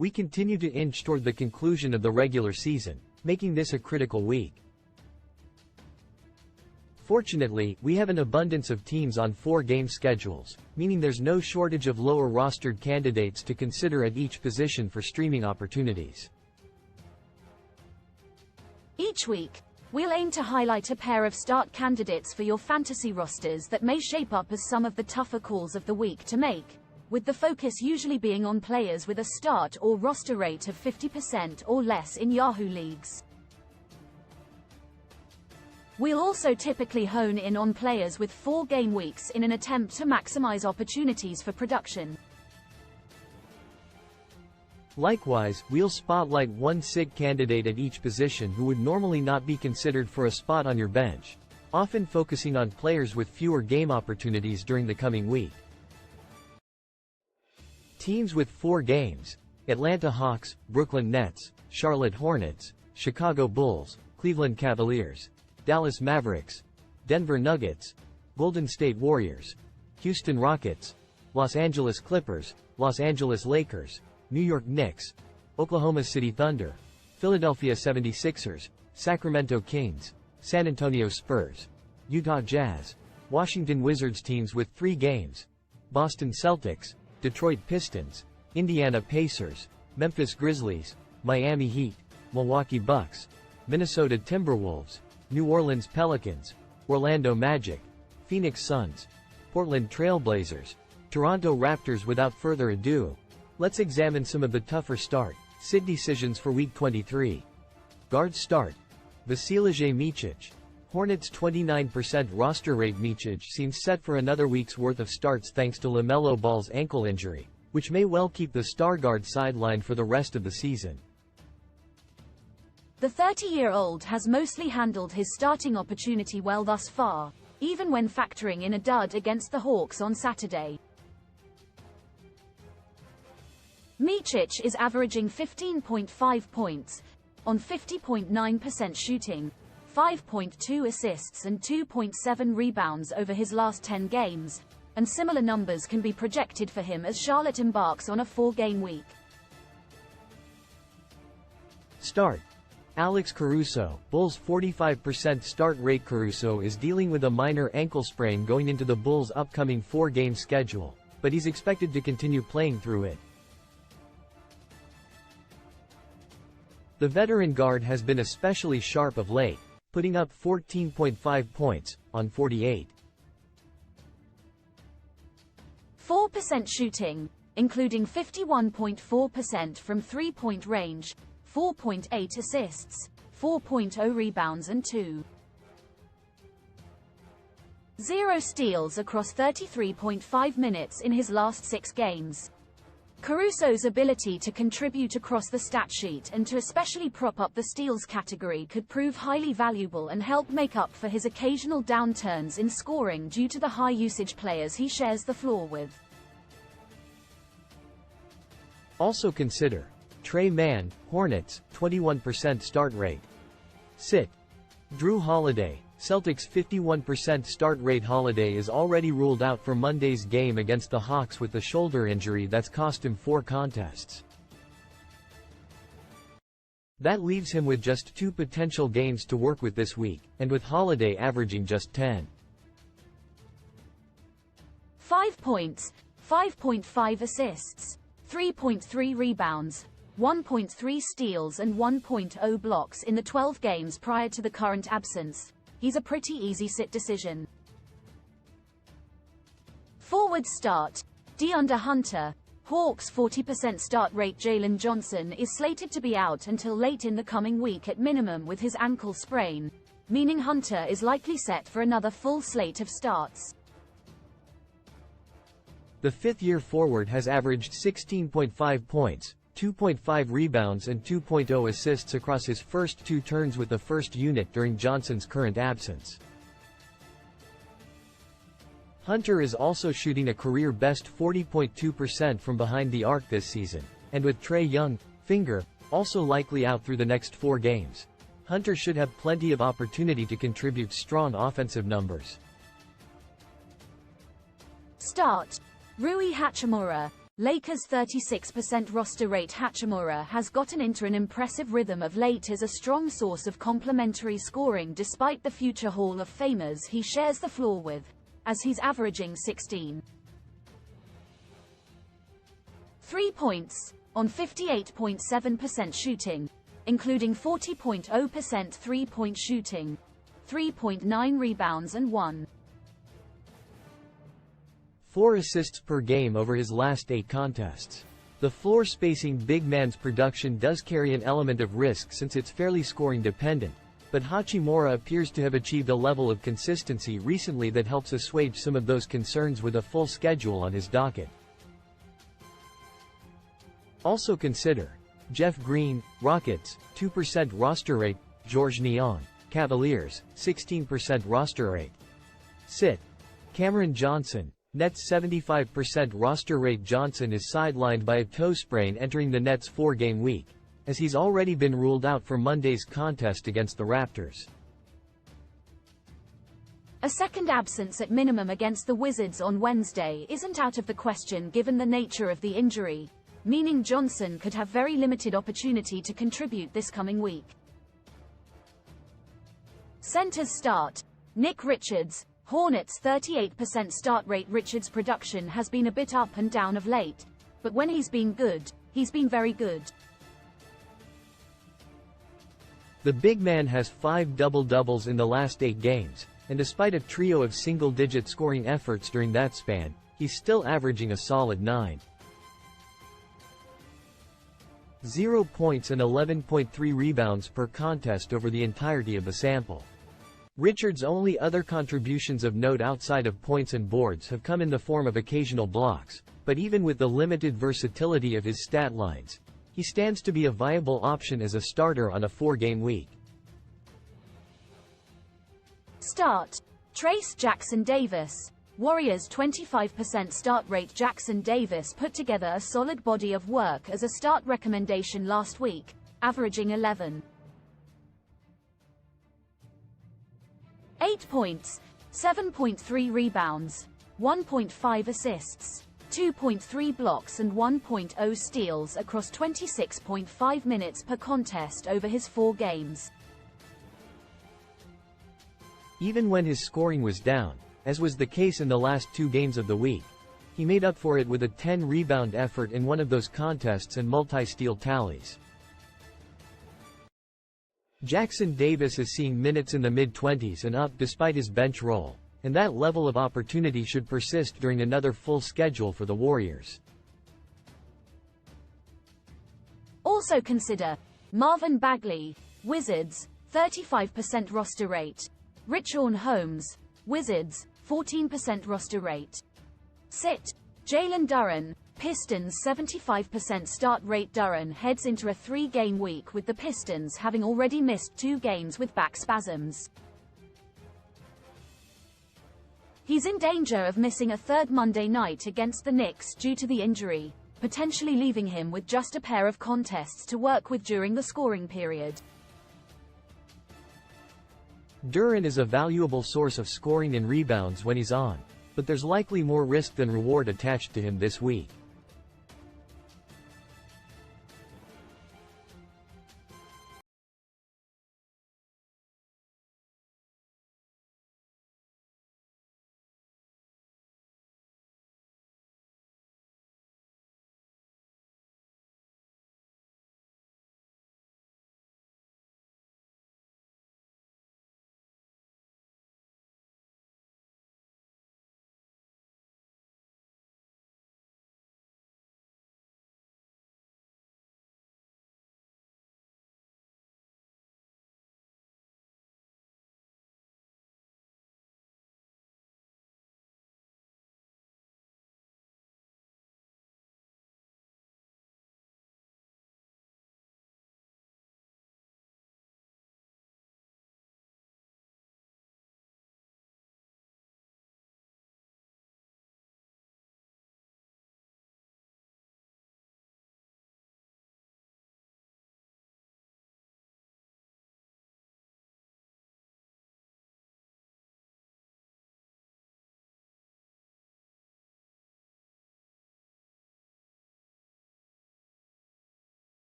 We continue to inch toward the conclusion of the regular season, making this a critical week. Fortunately, we have an abundance of teams on 4-game schedules, meaning there's no shortage of lower-rostered candidates to consider at each position for streaming opportunities. Each week, we'll aim to highlight a pair of start candidates for your fantasy rosters that may shape up as some of the tougher calls of the week to make, with the focus usually being on players with a start or roster rate of 50% or less in Yahoo leagues. We'll also typically hone in on players with 4-game weeks in an attempt to maximize opportunities for production. Likewise, we'll spotlight one SIG candidate at each position who would normally not be considered for a spot on your bench, often focusing on players with fewer game opportunities during the coming week. Teams with 4 games: Atlanta Hawks, Brooklyn Nets, Charlotte Hornets, Chicago Bulls, Cleveland Cavaliers, Dallas Mavericks, Denver Nuggets, Golden State Warriors, Houston Rockets, Los Angeles Clippers, Los Angeles Lakers, New York Knicks, Oklahoma City Thunder, Philadelphia 76ers, Sacramento Kings, San Antonio Spurs, Utah Jazz, Washington Wizards. Teams with 3 games: Boston Celtics, Detroit Pistons, Indiana Pacers, Memphis Grizzlies, Miami Heat, Milwaukee Bucks, Minnesota Timberwolves, New Orleans Pelicans, Orlando Magic, Phoenix Suns, Portland Trail Blazers, Toronto Raptors. Without further ado, let's examine some of the tougher sit decisions for Week 23. Guard start: Vasilije Micic. Hornets 29% roster rate. Micic seems set for another week's worth of starts thanks to LaMelo Ball's ankle injury, which may well keep the star guard sidelined for the rest of the season. The 30-year-old has mostly handled his starting opportunity well thus far, even when factoring in a dud against the Hawks on Saturday. Micic is averaging 15.5 points, on 50.9% shooting, 5.2 assists and 2.7 rebounds over his last 10 games, and similar numbers can be projected for him as Charlotte embarks on a 4-game week. Start: Alex Caruso. Bulls 45% start rate. Caruso is dealing with a minor ankle sprain going into the Bulls' upcoming 4-game schedule, but he's expected to continue playing through it. The veteran guard has been especially sharp of late, putting up 14.5 points, on 48. 4% shooting, including 51.4% from 3-point range, 4.8 assists, 4.0 rebounds and 2.0 steals across 33.5 minutes in his last 6 games. Caruso's ability to contribute across the stat sheet and to especially prop up the steals category could prove highly valuable and help make up for his occasional downturns in scoring due to the high-usage players he shares the floor with. Also consider Trey Mann, Hornets, 21% start rate. Sit: Drew Holiday. Celtics 51% start rate. Holiday is already ruled out for Monday's game against the Hawks with the shoulder injury that's cost him 4 contests. That leaves him with just 2 potential games to work with this week, and with Holiday averaging just 10.5 points, 5.5 assists, 3.3 rebounds, 1.3 steals and 1.0 blocks in the 12 games prior to the current absence, he's a pretty easy sit decision. Forward start: DeAndre Hunter. Hawks 40% start rate. Jalen Johnson is slated to be out until late in the coming week at minimum with his ankle sprain, meaning Hunter is likely set for another full slate of starts. The fifth-year forward has averaged 16.5 points, 2.5 rebounds and 2.0 assists across his first 2 turns with the first unit during Johnson's current absence. Hunter is also shooting a career-best 40.2% from behind the arc this season, and with Trae Young, also likely out through the next 4 games, Hunter should have plenty of opportunity to contribute strong offensive numbers. Start: Rui Hachimura. Lakers' 36% roster rate Hachimura has gotten into an impressive rhythm of late as a strong source of complementary scoring despite the future Hall of Famers he shares the floor with, as he's averaging 16.3 points on 58.7% shooting, including 40.0% three-point shooting, 3.9 rebounds and 1.4 assists per game over his last 8 contests. The floor-spacing big man's production does carry an element of risk since it's fairly scoring-dependent, but Hachimura appears to have achieved a level of consistency recently that helps assuage some of those concerns with a full schedule on his docket. Also consider Jeff Green, Rockets, 2% roster rate, Georges Niang, Cavaliers, 16% roster rate. Sit. Cameron Johnson, Nets 75% roster rate. Johnson is sidelined by a toe sprain entering the Nets' 4-game week, as he's already been ruled out for Monday's contest against the Raptors. A second absence at minimum against the Wizards on Wednesday isn't out of the question given the nature of the injury, meaning Johnson could have very limited opportunity to contribute this coming week. Centers start. Nick Richards, Hornets 38% start rate. Richards' production has been a bit up and down of late, but when he's been good, he's been very good. The big man has 5 double-doubles in the last 8 games, and despite a trio of single-digit scoring efforts during that span, he's still averaging a solid 9.0 points and 11.3 rebounds per contest over the entirety of the sample. Richards' only other contributions of note outside of points and boards have come in the form of occasional blocks, but even with the limited versatility of his stat lines, he stands to be a viable option as a starter on a 4-game week. Start. Trace Jackson Davis. Warriors 25% start rate. Jackson Davis put together a solid body of work as a start recommendation last week, averaging 11.8 points, 7.3 rebounds, 1.5 assists, 2.3 blocks and 1.0 steals across 26.5 minutes per contest over his 4 games. Even when his scoring was down, as was the case in the last 2 games of the week, he made up for it with a 10-rebound effort in one of those contests and multi-steal tallies. Jackson Davis is seeing minutes in the mid-20s and up despite his bench role, and that level of opportunity should persist during another full schedule for the Warriors. Also consider Marvin Bagley, Wizards, 35% roster rate. Richaun Holmes, Wizards, 14% roster rate. Sit. Jalen Duren, Pistons 75% start rate. Duren heads into a 3-game week with the Pistons having already missed 2 games with back spasms. He's in danger of missing a 3rd Monday night against the Knicks due to the injury, potentially leaving him with just a pair of contests to work with during the scoring period. Duren is a valuable source of scoring and rebounds when he's on, but there's likely more risk than reward attached to him this week.